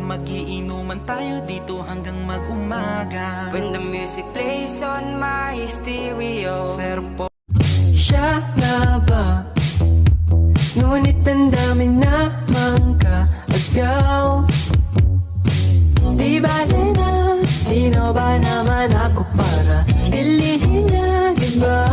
Magiinuman tayo dito hanggang mag-umaga. When the music plays on my stereo. Zero po. Siya na ba? Ngunit ang dami namang kaagaw. Di bale na, sino ba naman ako para pilihin niya, diba?